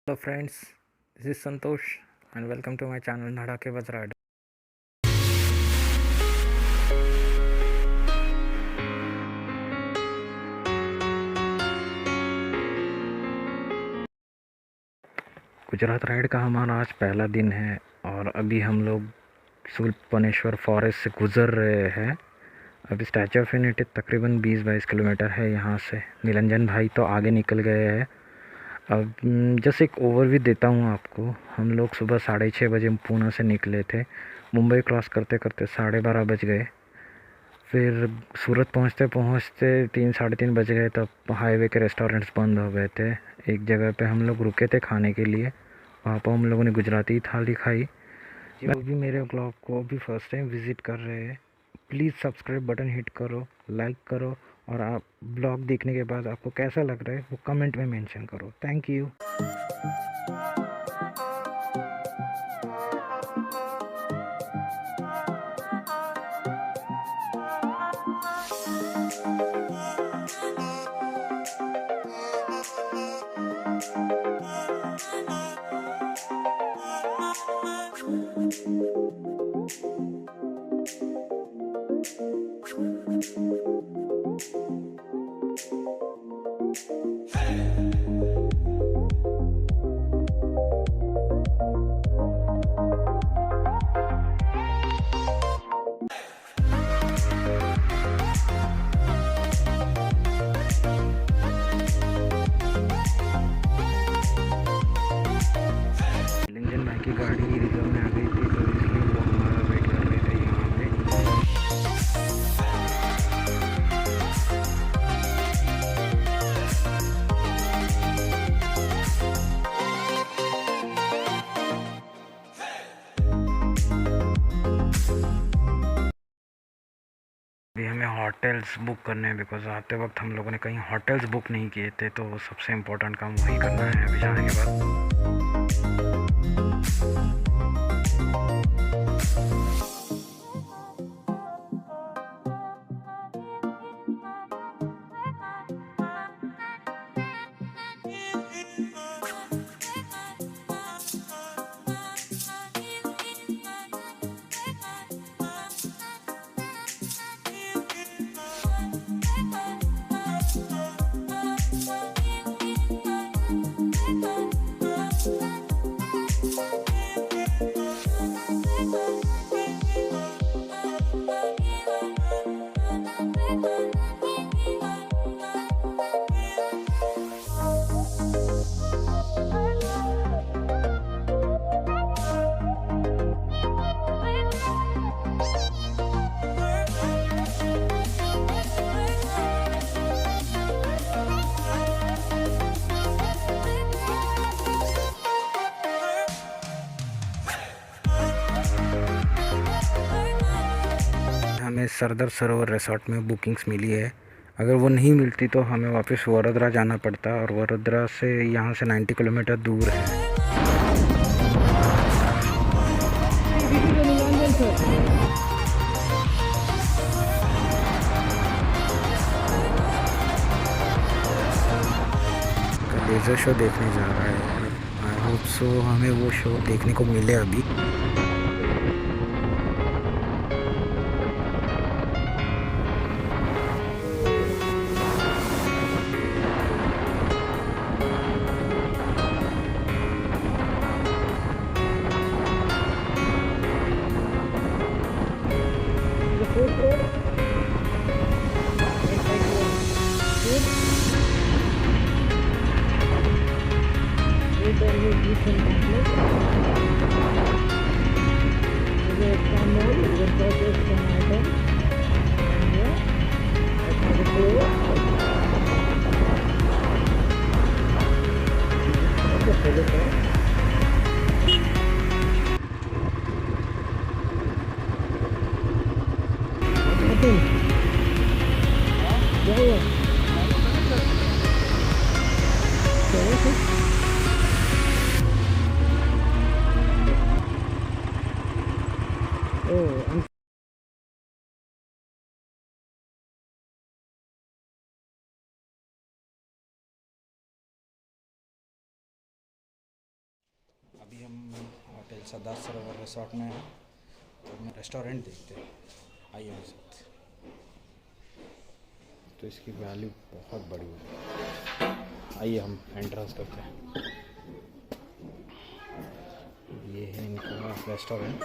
Hello friends, this is Santosh and welcome to my channel Dhadakebaj. Gujarat ride का हमारा आज पहला दिन है और अभी हम लोग सुल्पनेश्वर फॉरेस्ट से गुज़र रहे हैं। अभी स्टैचू ऑफ यूनिटी तकरीबन 20-22 किलोमीटर है यहाँ से। निरंजन भाई तो आगे निकल गए हैं। अब जस्ट एक ओवरव्यू देता हूँ आपको। हम लोग सुबह 6:30 बजे पुणे से निकले थे। मुंबई क्रॉस करते करते 12:30 बज गए। फिर सूरत पहुँचते पहुँचते 3-3:30 बज गए। तब हाईवे के रेस्टोरेंट्स बंद हो गए थे। एक जगह पे हम लोग रुके थे खाने के लिए। वहाँ पर हम लोगों ने गुजराती थाली खाई। जो भी मेरे ब्लॉग को अभी फर्स्ट टाइम विज़िट कर रहे हैं, प्लीज़ सब्सक्राइब बटन हिट करो, लाइक करो और आप ब्लॉग देखने के बाद आपको कैसा लग रहा है वो कमेंट में मेंशन करो। Thank you. निरंजन भाई की गाड़ी रिजर्व में आ गई थी तो इसलिए वो हमारा वेट कर रहे थे यहाँ पे। अभी हमें होटल्स बुक करने हैं बिकॉज आते वक्त हम लोगों ने कहीं होटल्स बुक नहीं किए थे, तो सबसे इम्पोर्टेंट काम वही करना है अभी जाने के बाद। हमें सरदार सरोवर रिसोर्ट में बुकिंग्स मिली है। अगर वो नहीं मिलती तो हमें वापस वडोदरा जाना पड़ता और वडोदरा से यहाँ से 90 किलोमीटर दूर है। लेज़र शो देखने जा रहा है। आई होप सो हमें वो शो देखने को मिले अभी। हम होटल सरदार सरोवर रिसोर्ट में हैं, तो मैं रेस्टोरेंट देखते हैं, आइए मेरे साथ। तो इसकी वैल्यू बहुत बड़ी है, आइए हम एंट्रेंस करते हैं। ये है इनका रेस्टोरेंट।